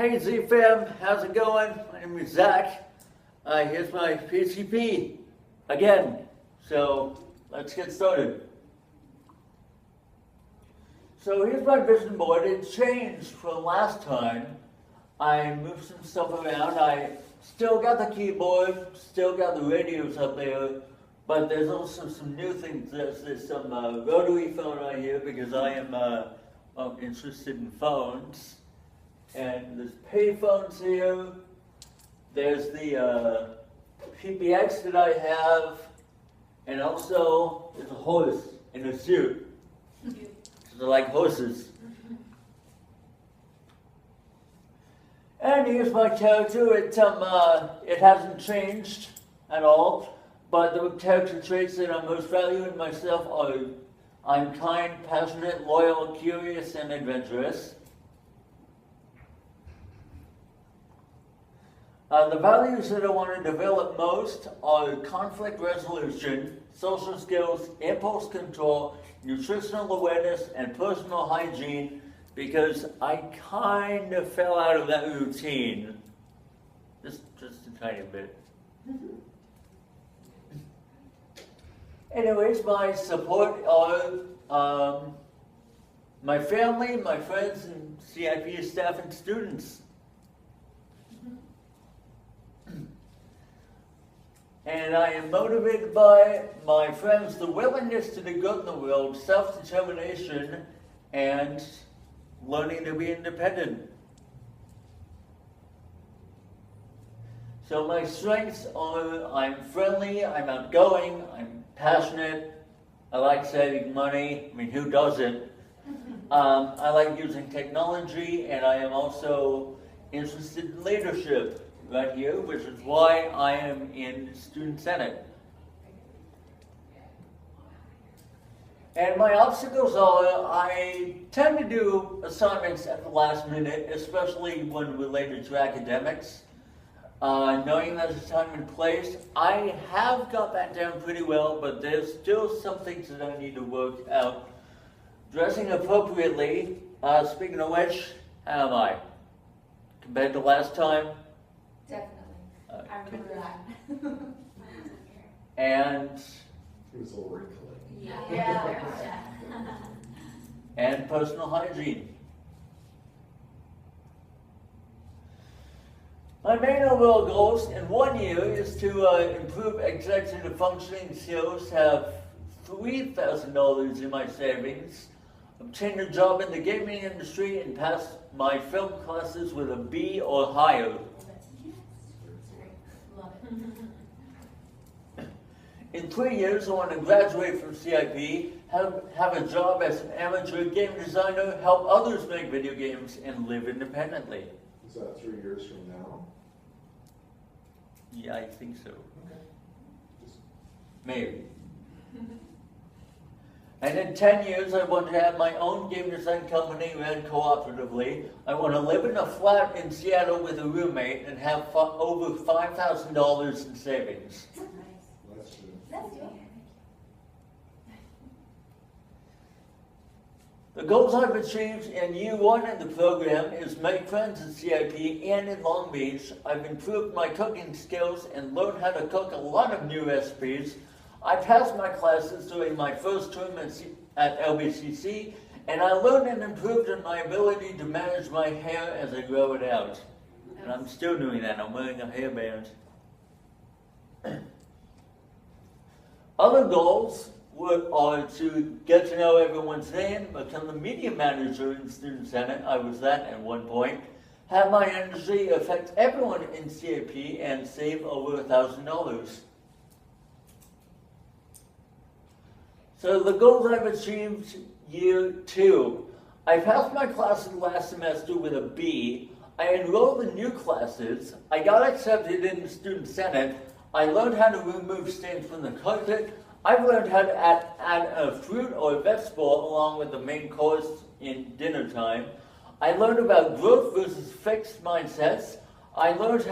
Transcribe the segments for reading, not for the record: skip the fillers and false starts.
Hey Z-Fam, how's it going? My name is Zach. Here's my PCP again. So let's get started. So here's my vision board. It changed from last time. I moved some stuff around. I still got the keyboard, still got the radios up there, but there's also some new things. There's some rotary phone right here because I am interested in phones. And there's pay phones here. There's the PPX that I have, and also there's a horse in a suit. So I like horses. And here's my character. It hasn't changed at all, but the character traits that I most value in myself are I'm kind, passionate, loyal, curious, and adventurous. The values that I want to develop most are conflict resolution, social skills, impulse control, nutritional awareness, and personal hygiene, because I kind of fell out of that routine. Just a tiny bit. Anyways, my support are my family, my friends, and CIP staff and students. And I am motivated by my friends, the willingness to do good in the world, self-determination, and learning to be independent. So my strengths are I'm friendly, I'm outgoing, I'm passionate, I like saving money. I mean, who doesn't? I like using technology, and I am also interested in leadership. Right here, which is why I am in Student Senate. And my obstacles are I tend to do assignments at the last minute, especially when related to academics. Knowing that it's time and place, I have got that down pretty well, but there's still some things that I need to work out. Dressing appropriately, speaking of which, how am I? Compared to last time? Definitely. I remember that. And It was a little wrinkly. Yeah. and personal hygiene. My main overall goals in 1 year is to improve executive functioning skills, have $3,000 in my savings, obtain a job in the gaming industry, and pass my film classes with a B or higher. In 3 years, I want to graduate from CIP, have a job as an amateur game designer, help others make video games, and live independently. Is that 3 years from now? Yeah, I think so. Okay. Just Maybe. And in 10 years, I want to have my own game design company run cooperatively. I want to live in a flat in Seattle with a roommate and have over $5,000 in savings. that's good. That's good. The goals I've achieved in year 1 in the program is make friends at CIP and in Long Beach. I've improved my cooking skills and learned how to cook a lot of new recipes. I passed my classes during my first term at LBCC, and I learned and improved in my ability to manage my hair as I grow it out. And I'm still doing that. I'm wearing a hairband. Other goals are to get to know everyone's name, become the media manager in Student Senate. I was that at one point. Have my energy affect everyone in CIP and save over $1,000. So the goals I've achieved year 2. I passed my classes last semester with a B. I enrolled in new classes. I got accepted in the Student Senate. I learned how to remove stains from the carpet. I've learned how to add a fruit or a vegetable along with the main course in dinner time. I learned about growth versus fixed mindsets. I learned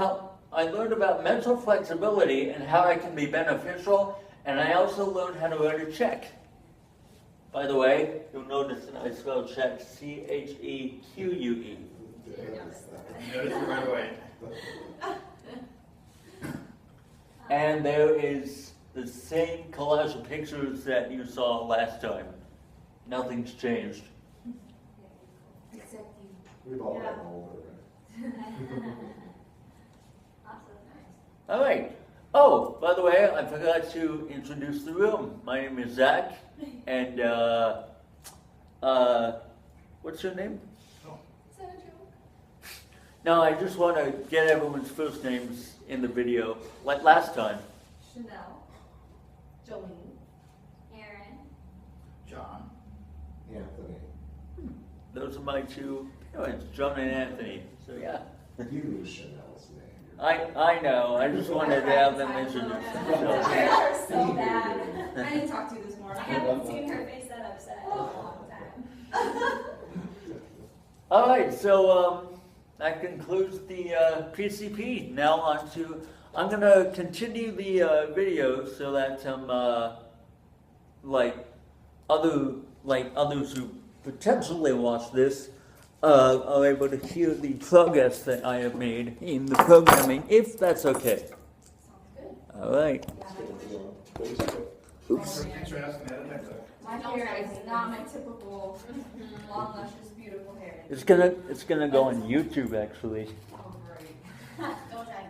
about mental flexibility and how it can be beneficial, and I also learned how to write a check. By the way, you'll notice that I spelled check C-H-E-Q-U-E. Didn't notice that. Notice it right away. And there is the same collage of pictures that you saw last time. Nothing's changed. Except you. We've all Yeah. gotten older, right? Also nice. All right. Oh, by the way, I forgot to introduce the room. My name is Zach, and what's your name? Is that a joke? No, I just want to get everyone's first names in the video, like last time. Chanel. Jolene. Aaron. John. Anthony, Those are my two parents, John and Anthony. So yeah, you knew Chanel's name. I know. I just wanted to have them introduce themselves. They're so bad. I didn't talk to you this morning. I haven't seen her face that upset in a long time. All right, so that concludes the PCP. Now on to, I'm gonna continue the video so that others who potentially watch this are able to hear the progress that I have made in the programming, if that's okay. Sounds good. All right. Oops. Thanks for asking that. That's a- My hair is not my typical long, luscious, beautiful hair. It's gonna go on YouTube actually. Oh, great. Don't try me.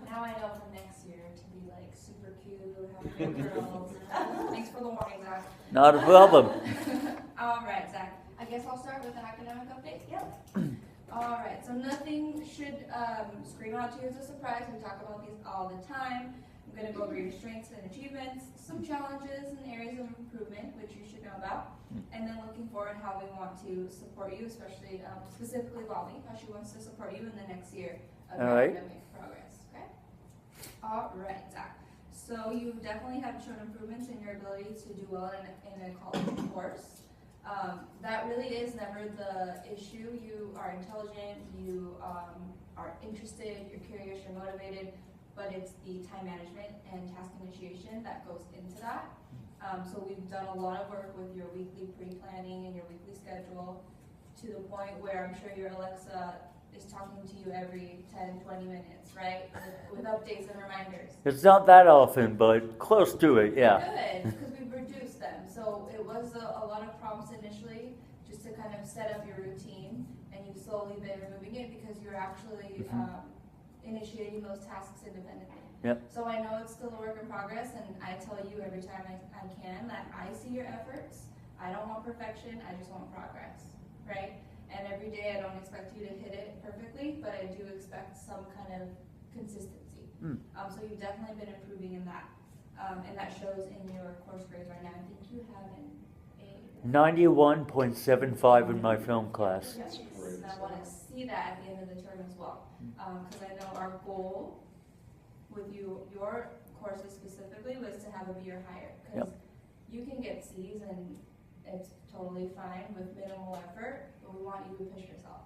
Now I know for next year to be like super cute, have no curls. Thanks for the warning, Zach. Not a problem. All right, Zach. I guess I'll start with an academic update. Yep. All right. So nothing should scream out to you as a surprise. We talk about these all the time. I'm going to go over your strengths and achievements, some challenges and areas of improvement, which you should know about, and then looking forward how we want to support you, especially specifically Lolly, how she wants to support you in the next year of All your right. academic progress. Okay. All right, Zach. So you definitely have shown improvements in your ability to do well in a college course. That really is never the issue. You are intelligent, you are interested, you're curious, you're motivated, but it's the time management and task initiation that goes into that. So we've done a lot of work with your weekly pre-planning and your weekly schedule to the point where I'm sure your Alexa is talking to you every 10, 20 minutes, right? With updates and reminders. It's not that often, but close to it, yeah. Good, because we've reduced them. So it was a lot of problems initially, just to kind of set up your routine, and you've slowly been removing it because you're actually initiating those tasks independently. Yep. So I know it's still a work in progress, and I tell you every time I can that I see your efforts. I don't want perfection, I just want progress, right? And every day I don't expect you to hit it perfectly, but I do expect some kind of consistency. So you've definitely been improving in that. And that shows in your course grades right now. I think you have an A. 91.75 in my film class. Yes, great. and I want to see that at the end of the term as well. Because I know our goal with your courses specifically was to have a B or higher. Because you can get C's and it's totally fine with minimal effort, but we want you to push yourself.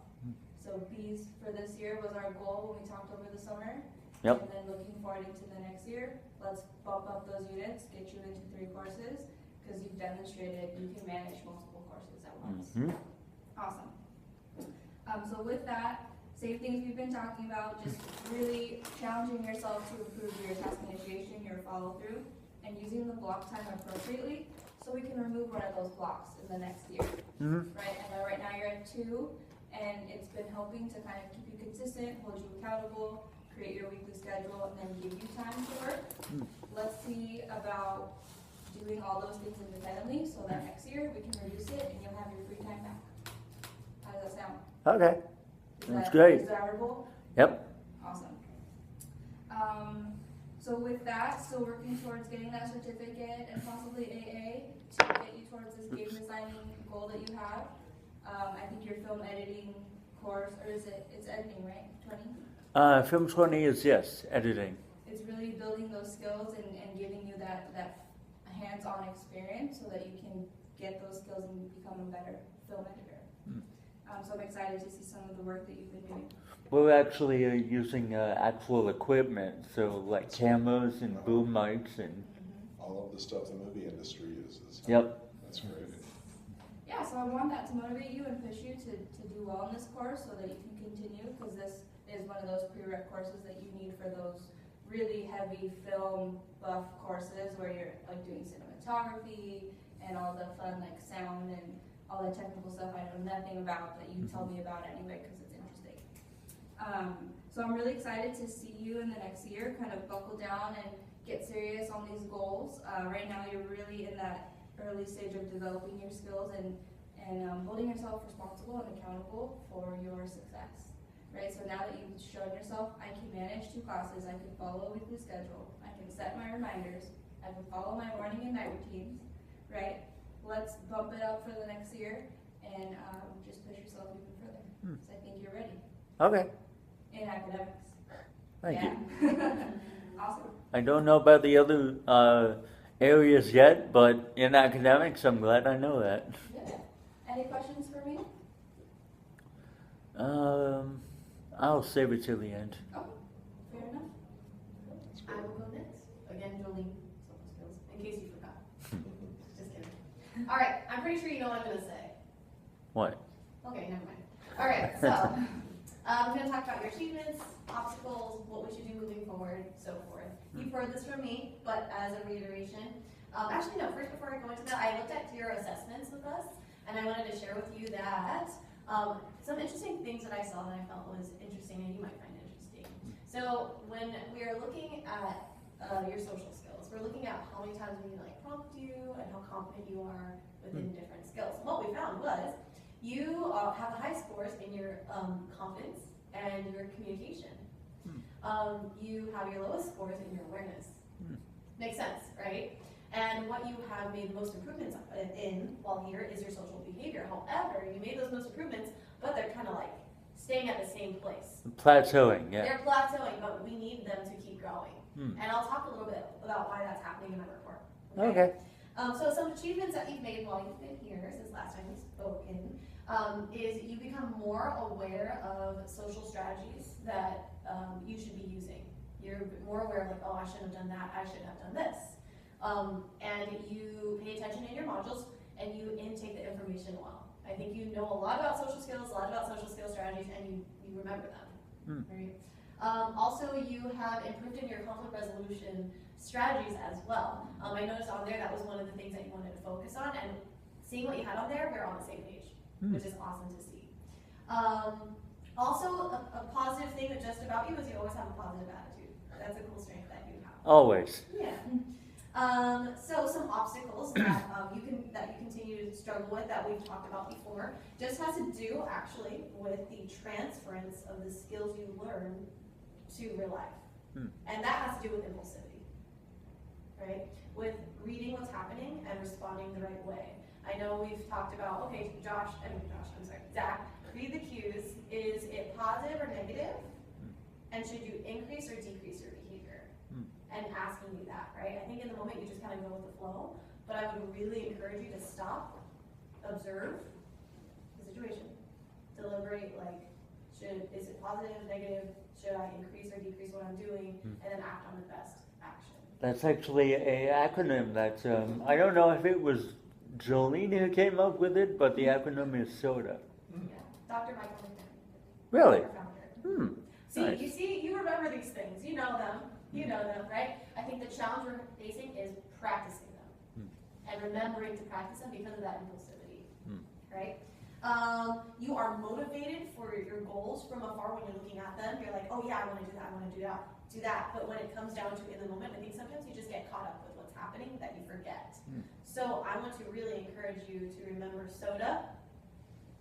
So B's for this year was our goal when we talked over the summer. Yep. And then looking forward into the next year, let's bump up those units, get you into 3 courses, because you've demonstrated you can manage multiple courses at once. Awesome. So with that, same things we've been talking about, just really challenging yourself to improve your task initiation, your follow through, and using the block time appropriately, so we can remove one of those blocks in the next year. Right? I know right now you're at 2, and it's been helping to kind of keep you consistent, hold you accountable, create your weekly schedule, and then give you time to work. Let's see about doing all those things independently, so that next year we can reduce it and you'll have your free time back. How does that sound? Okay. Is That's that great. desirable? Yep. Awesome. So with that, still working towards getting that certificate and possibly AA to get you towards this game designing goal that you have. I think your film editing course, or is it's editing, right? 20? Film 20 is, yes, editing. It's really building those skills and giving you that hands-on experience so that you can get those skills and become a better film editor. So I'm excited to see some of the work that you've been doing. We're actually using actual equipment, so like cameras and boom mics and. All of the stuff the movie industry uses. Yep. That's great. Yeah, so so I want that to motivate you and push you to do well in this course so that you can continue, because this is one of those prereq courses that you need for those really heavy film buff courses where you're like doing cinematography and all the fun like sound and all the technical stuff I know nothing about that you tell me about anyway because it's interesting. So I'm really excited to see you in the next year kind of buckle down and get serious on these goals. Right now you're really in that early stage of developing your skills and holding yourself responsible and accountable for your success. Right, so now that you've shown yourself, I can manage 2 classes, I can follow a weekly schedule, I can set my reminders, I can follow my morning and night routines, right? Let's bump it up for the next year and just push yourself even further. So I think you're ready Okay, in academics. thank you. Awesome. I don't know about the other areas yet, but in academics, I'm glad I know that. Good. Any questions for me? I'll save it till the end. Okay, fair enough. I will go next. Again, Jolene, social skills, in case you forgot. Just kidding. All right, I'm pretty sure you know what I'm going to say. What? Okay, never mind. All right, so I'm going to talk about your achievements, obstacles, what we should do moving forward, so forth. You've heard this from me, but as a reiteration, actually no, first before I go into that, I looked at your assessments with us, and I wanted to share with you that some interesting things that I saw that I felt was interesting and you might find interesting. So when we are looking at your social skills, we're looking at how many times we like prompt you and how confident you are within different skills. And what we found was you have the high scores in your confidence and your communication. You have your lowest scores in your awareness. Makes sense, right? And what you have made the most improvements in while here is your social behavior. However, you made those most improvements, but they're kind of like staying at the same place. Plateauing, yeah. They're plateauing, but we need them to keep growing. And I'll talk a little bit about why that's happening in my report. Okay. So some achievements that you've made while you've been here since last time we've spoken is you become more aware of social strategies that you should be using. You're more aware of like, oh, I shouldn't have done that, I should have done this. And you pay attention in your modules and you intake the information well. I think you know a lot about social skills, a lot about social skill strategies, and you remember them. Right? Also, you have improved in your conflict resolution strategies as well. I noticed on there that was one of the things that you wanted to focus on, and seeing what you had on there, we're on the same page, which is awesome to see. Also, a positive thing that just about you is you always have a positive attitude. That's a cool strength that you have. Always. Yeah. So some obstacles that you continue to struggle with that we've talked about before just has to do actually with the transference of the skills you learn to real life. And that has to do with impulsivity, right? With reading what's happening and responding the right way. I know we've talked about, okay, Zach, read the cues. Is it positive or negative? And should you increase or decrease your behavior? And asking you that, right? I think in the moment you just kind of go with the flow, but I would really encourage you to stop, observe the situation, deliberate, like, is it positive, negative, should I increase or decrease what I'm doing, and then act on the best action. That's actually an acronym that, I don't know if it was Jolene who came up with it, but the acronym is SODA. Yeah, Dr. Michael McKinnon. Really? Our founder. See, Nice. you remember these things, you know them, right? I think the challenge we're facing is practicing them and remembering to practice them because of that impulsivity, right? You are motivated for your goals from afar when you're looking at them. You're like, oh yeah, I want to do that, I want to do that. But when it comes down to in the moment, I think sometimes you just get caught up with what's happening that you forget. So I want to really encourage you to remember SODA,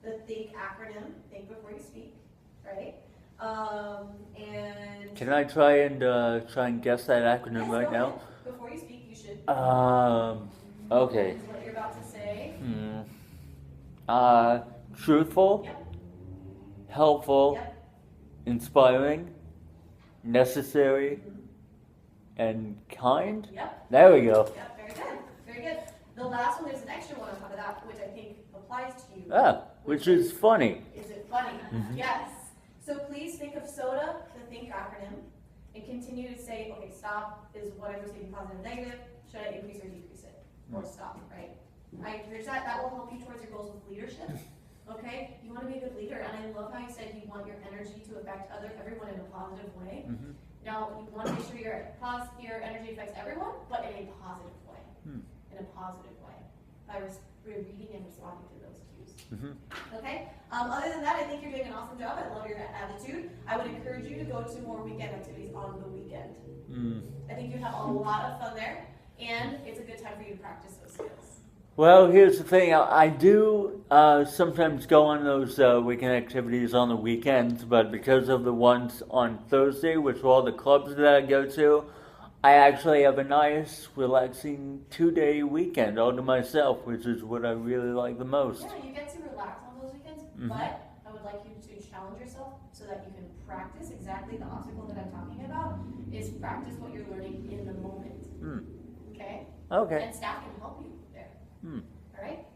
the THINK acronym, think before you speak, right? And Can I try and guess that acronym yes, right go now? ahead. Before you speak, you should. Okay. Is what you're about to say. Truthful, Yep. helpful, Yep. inspiring, necessary, and kind? Yep. There we go. Yep. Very good. Very good. The last one, there's an extra one on top of that, which I think applies to you. Which is funny. Is it funny? Yes. So please think of SODA, the THINK acronym, and continue to say, okay, stop is whatever's taking positive and negative. Should I increase or decrease it? Or stop, right? I encourage that. That will help you towards your goals with leadership. Okay? You want to be a good leader, and I love how you said you want your energy to affect everyone in a positive way. Mhm. Now, you want to make sure your energy affects everyone, but in a positive way. In a positive way. By reading and responding to those cues. Mhm. Okay? Other than that, I think you're doing an awesome job. I love your attitude. I would encourage you to go to more weekend activities on the weekend. I think you'd have a lot of fun there, and it's a good time for you to practice those skills. Well, here's the thing. I do sometimes go on those weekend activities on the weekends, but because of the ones on Thursday, which are all the clubs that I go to, I actually have a nice, relaxing 2-day weekend all to myself, which is what I really like the most. Yeah, you get to relax on those weekends, Mhm. but I would like you to challenge yourself so that you can practice exactly the obstacle that I'm talking about, is practice what you're learning in the moment. Okay? Okay. And staff can help you there. All right?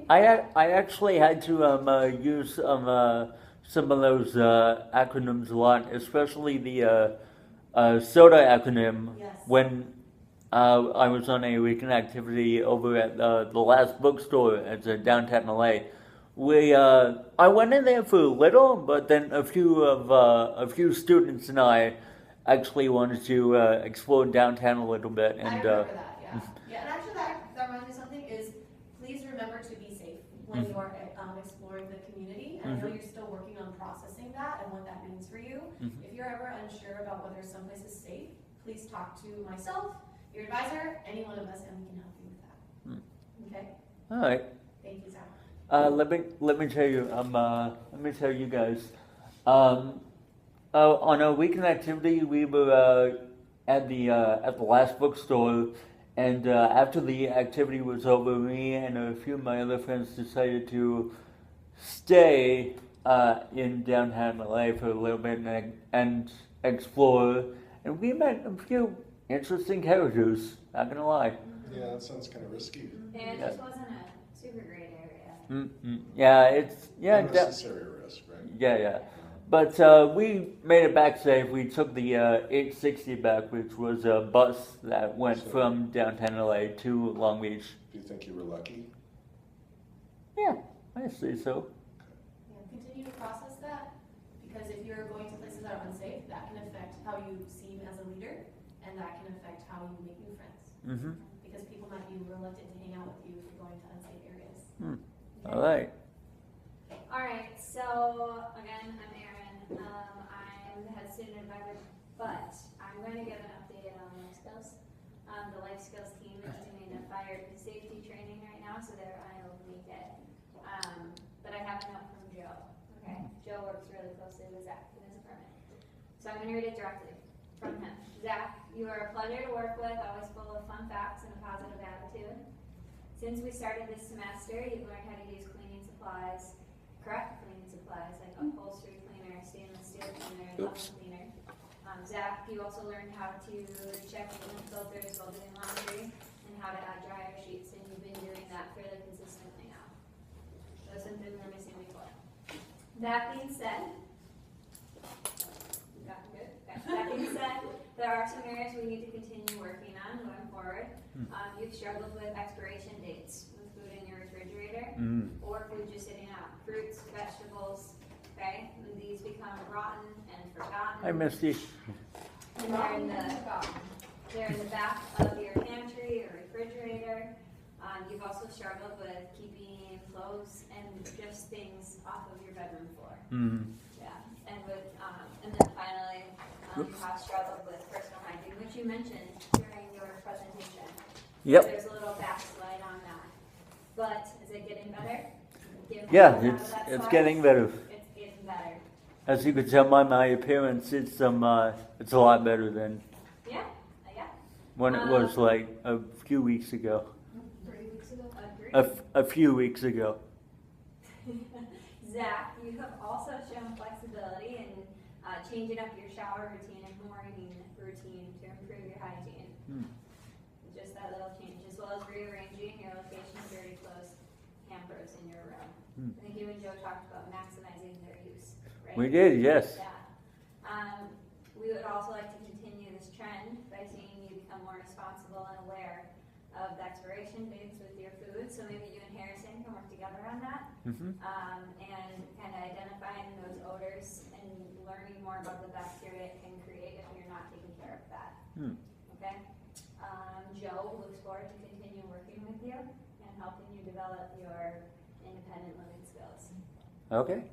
I actually had to use some of those acronyms a lot, especially the SODA acronym Yes. when I was on a weekend activity over at the last bookstore at downtown LA. I went in there for a little, but then a few students and I actually wanted to explore downtown a little bit, I and remember that, yeah. Yeah, and actually that reminds me of something is, please remember to be safe when Mhm. you are exploring the community. And I know you're still working on processing that and what that means for you. Mhm. If you're ever unsure about whether someplace is safe, please talk to myself, your advisor, any one of us, and we can help you with that. Okay? all right. Thank you, Zach. Let me tell you. Let me tell you guys. On a weekend activity, we were at the last bookstore, and after the activity was over, me and a few of my other friends decided to stay in downtown LA for a little bit and explore. And we met a few interesting characters. Not gonna lie. Yeah, that sounds kind of risky. It just wasn't a super great area. Yeah, it's Unnecessary risk, right? yeah. But we made it back safe. We took the 860 back, which was a bus that went So- from downtown LA to Long Beach. Do you think you were lucky? Yeah, I say so. Yeah, continue to process that, because if you're going to places that are unsafe, that can affect how you seem as a leader, and that can affect how you make new friends. Mm-hmm. Because people might be reluctant to hang out with you if you're going to unsafe areas. All right. All right, so again, I'm Erin. I'm the head student advisor, but I'm going to give an update on life skills. The life skills team is doing a fire safety training right now, so they're on a week it. But I have a note from Joe. Okay, Joe works really closely with Zach in his department, so I'm going to read it directly from him. Zach, you are a pleasure to work with, always full of fun facts and a positive attitude. Since we started this semester, you've learned how to use cleaning supplies, correct cleaning supplies like upholstery cleaner, stainless steel cleaner, and oven cleaner. Zach, you also learned how to check the filters while doing laundry and how to add dryer sheets, and you've been doing that fairly consistently now. Those are things we're missing before. That being said, there are some areas we need to continue working on going forward. You've struggled with expiration dates with food in your refrigerator or food just sitting out. Fruits, vegetables, okay? When these become rotten and forgotten. Hi, Misty. And they're in the back of your pantry or refrigerator. You've also struggled with keeping clothes and just things off of your bedroom floor. Yeah, and then finally, you have struggled with personal hygiene, which you mentioned during your presentation. Yep. There's a little backslide on that, but is it getting better? Yeah, it's getting better. It's getting better. As you can tell by my appearance, it's a lot better than Yeah. when it was like a few weeks ago. 3 weeks ago. A few weeks ago. Zach, you have also shown flexibility in changing up your shower routine and morning routine to improve your hygiene. Just that little change, as well as rearranging your location of dirty clothes hampers in your room. I think you and Joe talked about maximizing their use, right? We did, yes. Yeah. We would also like to continue this trend by seeing you become more responsible and aware of the expiration dates with your food. So maybe together on that. Mhm. And kind of identifying those odors and learning more about the bacteria it can create if you're not taking care of that. Okay? Joe looks forward to continue working with you and helping you develop your independent living skills. Okay.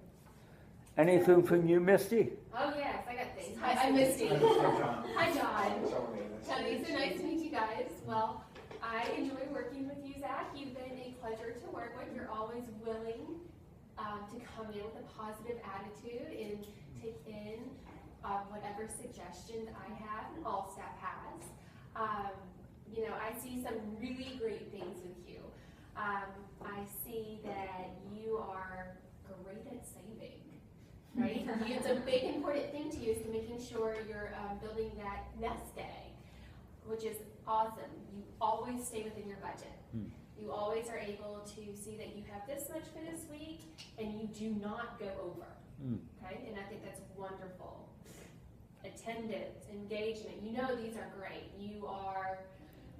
Anything from you, Misty? Oh yes, I got things. Hi, I'm Misty. John. Hi, John. Tony, so nice to meet you guys. Well, I enjoy working with you, Zach. You've been a pleasure to work with. You're always willing to come in with a positive attitude and take in whatever suggestions I have and all staff has. I see some really great things with you. I see that you are great at saving. Right? It's a big important thing to you is to making sure you're building that nest egg, which is awesome. You always stay within your budget. You always are able to see that you have this much for this week and you do not go over. Okay? And I think that's wonderful. Attendance, engagement, these are great. You are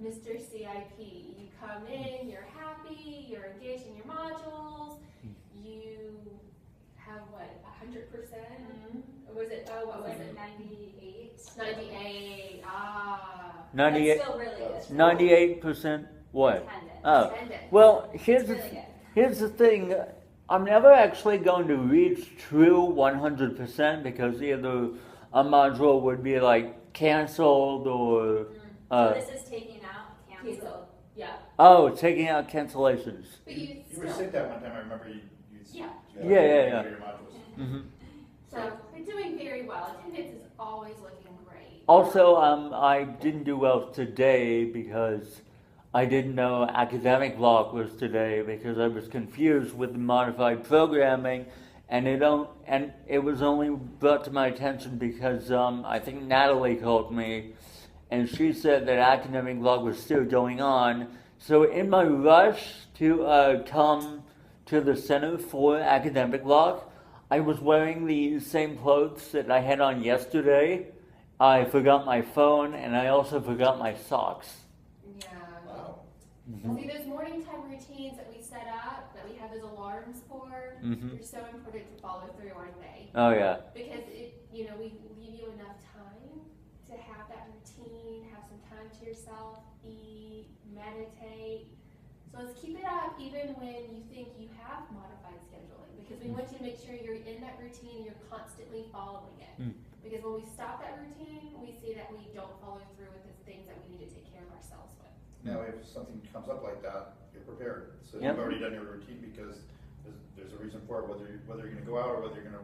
Mr. CIP. You come in, you're happy, you're engaged in your modules, you have what, 100%? Was it, what was it? 98. 98, 98, That's still really good. 98% what? Attendance. Oh, Attendance. well, It's really good. here's the thing. I'm never actually going to reach true 100% because either a module would be like canceled or So this is taking out cancel. taking out cancellations. But you You were still, sick that one time, I remember you. Yeah. Yeah. Your modules. Hmm. so we're doing very well. Attendance is always looking great. Also, I didn't do well today because I didn't know academic block was today because I was confused with the modified programming, and it was only brought to my attention because I think Natalie called me, and she said that academic block was still going on. So in my rush to come to the Center for Academic Block, I was wearing the same clothes that I had on yesterday. I forgot my phone, and I also forgot my socks. Yeah. Wow. See, those morning time routines that we set up, that we have those alarms for, they're so important to follow through, aren't they? Oh yeah. Because we leave you enough time to have that routine, have some time to yourself, eat, meditate. So let's keep it up even when you think you have modified scheduling, because we want you to make sure you're in that routine and you're constantly following it. Because when we stop that routine, we see that we don't follow through with the things that we need to take care of ourselves with. Now, if something comes up like that, you're prepared. So Yep. you've already done your routine because there's a reason for it, whether you're gonna go out or whether you're gonna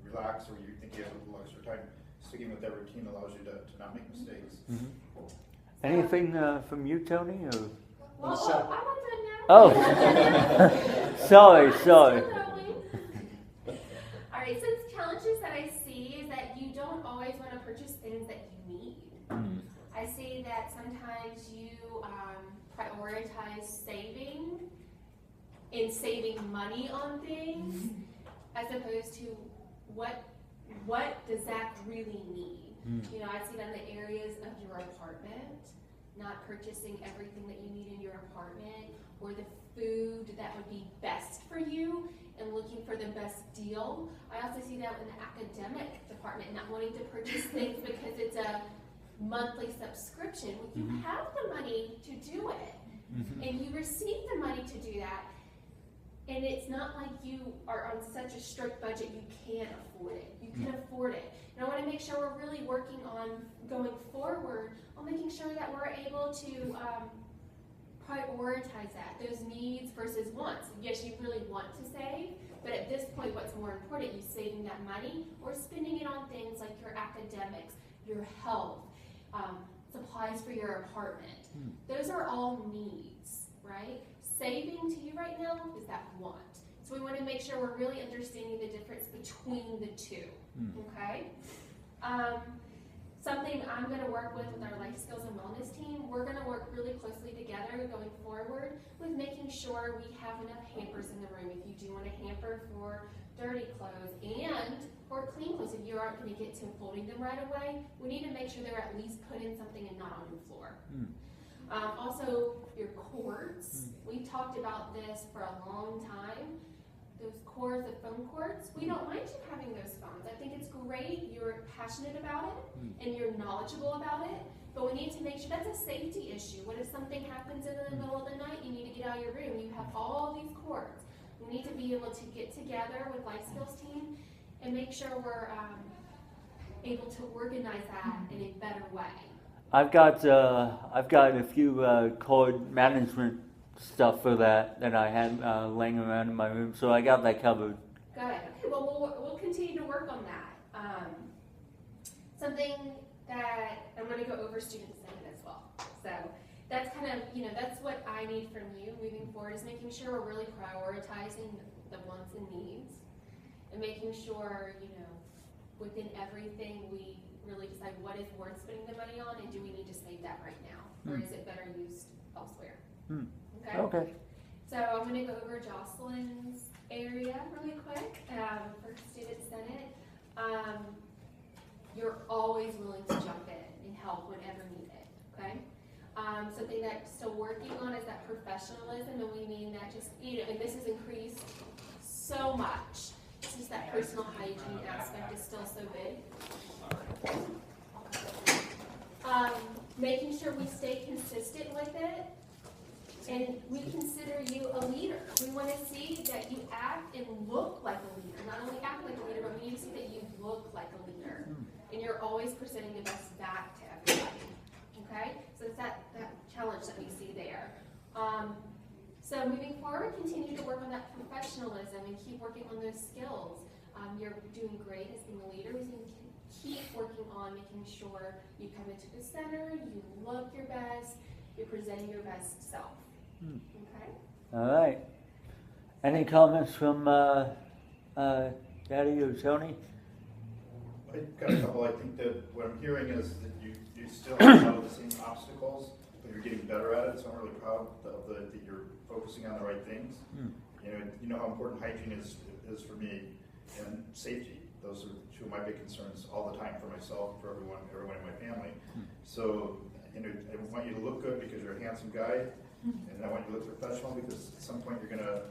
relax or you think you have a little extra time. Sticking with that routine allows you to not make mistakes. Anything from you, Tony? Or? Well, So- I'm not done now. Oh, sorry. Still going. All right, some challenges that I see is that you don't always want to purchase things that you need. I see that sometimes you prioritize saving and saving money on things as opposed to what does Zach really need. I see that in the areas of your apartment, not purchasing everything that you need in your apartment, or the food that would be best for you and looking for the best deal. I also see that in the academic department, not wanting to purchase things because it's a monthly subscription. Well, you have the money to do it, and you receive the money to do that. And it's not like you are on such a strict budget you can't afford it. You can afford it. And I want to make sure we're really working on going forward on making sure that we're able to prioritize that, those needs versus wants. Yes, you really want to save, but at this point, what's more important, you saving that money or spending it on things like your academics, your health, supplies for your apartment. Those are all needs, right? Saving to you right now is that want. So we want to make sure we're really understanding the difference between the two, okay? Something I'm going to work with our life skills and wellness team, we're going to work really closely together going forward with making sure we have enough hampers in the room. If you do want a hamper for dirty clothes and for clean clothes, if you aren't going to get to folding them right away, we need to make sure they're at least put in something and not on the floor. Also, your cords. We talked about this for a long time. Those cords, the phone cords, we don't mind you having those phones. I think it's great. You're passionate about it and you're knowledgeable about it. But we need to make sure that's a safety issue. What if something happens in the middle of the night? You need to get out of your room. You have all these cords. We need to be able to get together with Life Skills team and make sure we're able to organize that in a better way. I've got a few cord management stuff for that I had laying around in my room, so I got that covered. Good. Okay. Well, we'll continue to work on that. Something that I'm going to go over student senate as well. So that's kind of, that's what I need from you moving forward, is making sure we're really prioritizing the wants and needs, and making sure, within everything we really decide what is worth spending the money on, and do we need to save that right now, or is it better used elsewhere? Okay. Okay. So I'm going to go over Jocelyn's area really quick for student senate. You're always willing to jump in and help whenever needed, okay? Something that's still working on is that professionalism, and we mean that just, and this has increased so much. It's just that personal hygiene aspect is still so big. Making sure we stay consistent with it, and we consider you a leader. We want to see that you act and look like a leader. Not only act like a leader, but we need to see that you look like a leader. And you're always presenting the best back to everybody. Okay? So it's that challenge that we see there. So moving forward, continue to work on that professionalism and keep working on those skills. You're doing great as being a leader. We can keep working on making sure you come into the center, you look your best, you're presenting your best self. Okay? All right. Any comments from Daddy or Tony? I've got a couple. I think that what I'm hearing is that you still have a lot of the same obstacles, but you're getting better at it. So I'm really proud that you're focusing on the right things. You know how important hygiene is for me, and safety. Those are two of my big concerns all the time for myself, for everyone in my family. So I want you to look good because you're a handsome guy, and I want you to look professional because at some point you're going to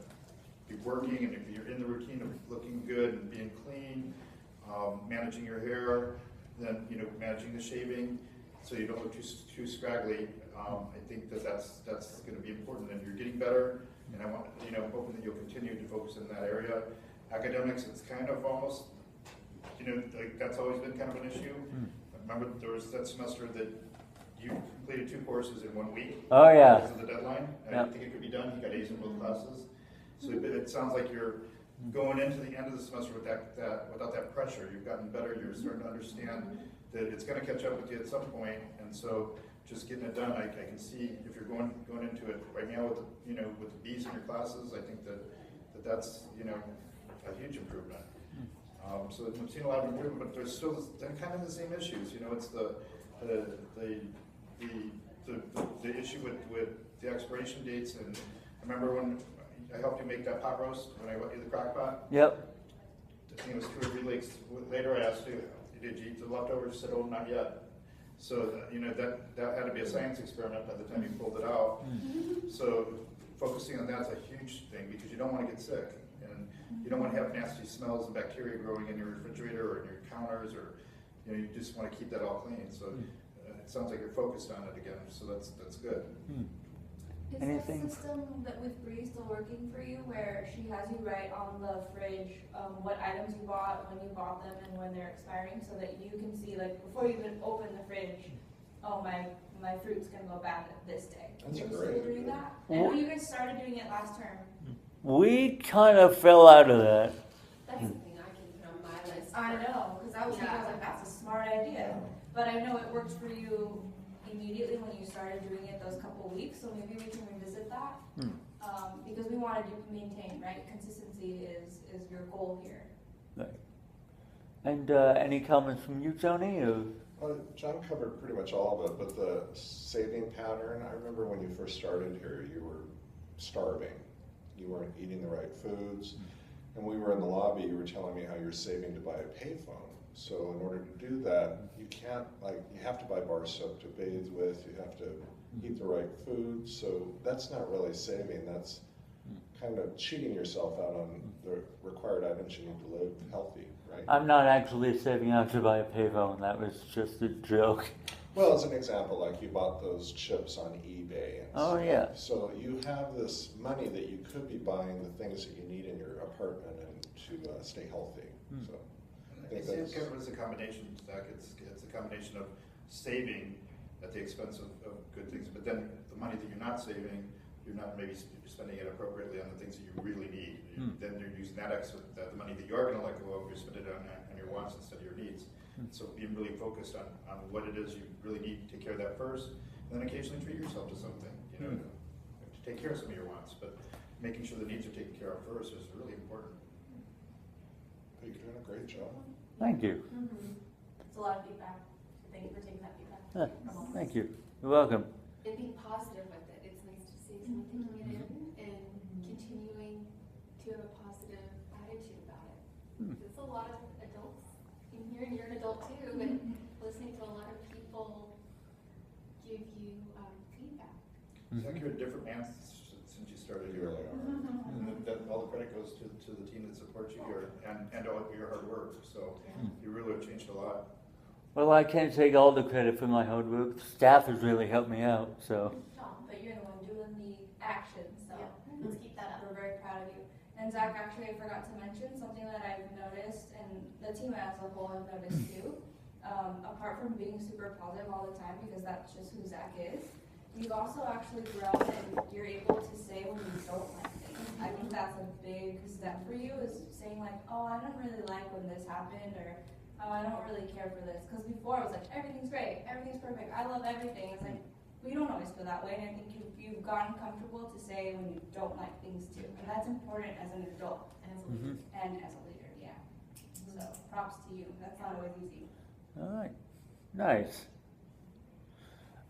be working, and if you're in the routine of looking good and being clean, managing your hair, then managing the shaving, so you don't look too scraggly. I think that's going to be important, and you're getting better. And I'm hoping that you'll continue to focus in that area. Academics, it's kind of almost, like that's always been kind of an issue. I remember there was that semester that you completed 2 courses in 1 week. Oh yeah. Because of the deadline. I didn't think it could be done. You got A's in both classes. So it sounds like you're going into the end of the semester with without that pressure. You've gotten better. You're starting to understand that it's going to catch up with you at some point, and so just getting it done. I can see if you're going into it right now with with the B's in your classes. I think that's a huge improvement. So I've seen a lot of improvement, but there's still kind of the same issues. It's the issue with the expiration dates. And I remember when I helped you make that pot roast when I went to the crock pot. Yep. I think it was 2 or 3 weeks later. I asked you, "Did you eat the leftovers?" You said, "Oh, not yet." So that had to be a science experiment by the time you pulled it out. So focusing on that's a huge thing because you don't want to get sick, and you don't want to have nasty smells and bacteria growing in your refrigerator or in your counters, or you just want to keep that all clean. So it sounds like you're focused on it again. So that's good. Is Anything? the system that with Bree still working for you, where she has you write on the fridge what items you bought, when you bought them, and when they're expiring, so that you can see, like, before you even open the fridge, oh, my fruit's gonna go bad this day? That's You're great. still doing that? I know you guys started doing it last term. We kind of fell out of that. That's something I can put on my list. I know, because I was like, that's a smart idea. But I know it worked for you immediately when you started doing it those couple weeks, so maybe we can revisit that. Because we wanted to maintain, right? Consistency is your goal here. Right. And any comments from you, Tony? Or? Well, John covered pretty much all of it, but the saving pattern, I remember when you first started here, you were starving. You weren't eating the right foods. And we were in the lobby, you were telling me how you're saving to buy a payphone. So in order to do that, you can't, you have to buy bar soap to bathe with, you have to eat the right food. So that's not really saving, that's kind of cheating yourself out on the required items you need to live healthy, right? I'm not actually saving out to buy a payphone. That was just a joke. Well, as an example, like you bought those chips on eBay. And Oh, stuff. yeah. So you have this money that you could be buying the things that you need in your apartment and to stay healthy. So I think It's that's, a combination, Zach, it's a combination of saving at the expense of good things, but then the money that you're not saving, you're not maybe spending it appropriately on the things that you really need. Then you're using that extra, the money that you are gonna let go of, you're spending it on your wants instead of your needs. So being really focused on what it is you really need to take care of that first, and then occasionally treat yourself to something, you know, to take care of some of your wants, but making sure the needs are taken care of first is really important. you're doing a great job. Thank you. It's a lot of feedback. Thank you for taking that feedback. Thank you. You're welcome. And being positive with it. It's nice to see someone taking it in and continuing to have a positive attitude about it. It's a lot of adults in here, and you're an adult too, but listening to a lot of people give you feedback. Zach, you're a different man since you started You here. really are. And that all the credit goes to the team that supports you here and all of your hard work. So you really have changed a lot. Well, I can't take all the credit for my hard work. Staff has really helped me out, so. But you're the one doing the action, so Let's keep that up. we're very proud of you. And Zach, actually, I forgot to mention something that I've noticed, and the team as a whole have noticed too. Apart from being super positive all the time, because that's just who Zach is, you've also actually grown and you're able to say when you don't like things. I think that's a big step for you, is saying like, oh, I don't really like when this happened, or oh, I don't really care for this. Because before I was like, everything's great, everything's perfect, I love everything. It's like, we don't always feel that way, and I think you've gotten comfortable to say when you don't like things too. And that's important as an adult And as a leader. and as a leader, yeah. So props to you. That's not always easy. All right. Nice.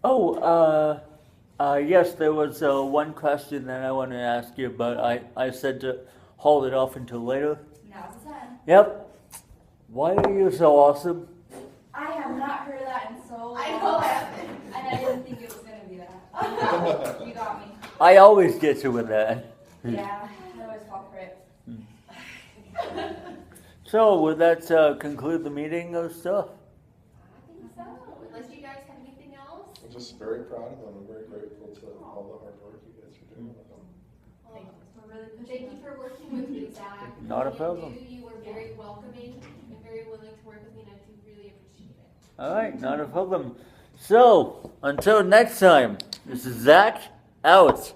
Oh, yes, there was one question that I wanted to ask you, but I said to hold it off until later. Now's the time. Yep. Why are you so awesome? I have not heard that in so long. I know that. And I didn't think it was going to be that. You got me. I always get you with that. Yeah, I always fall for it. So, would that conclude the meeting of stuff? I think so. Unless you guys have anything else. I'm just very proud of them. I'm very grateful to all the hard work you guys are doing with them. Thank you. We're really pushing Thank you them. for working with me, Zach. Not a You problem. do. You were very welcoming and very willing to work with me, and I do really appreciate it. All right, not a problem. So, until next time, this is Zach, out.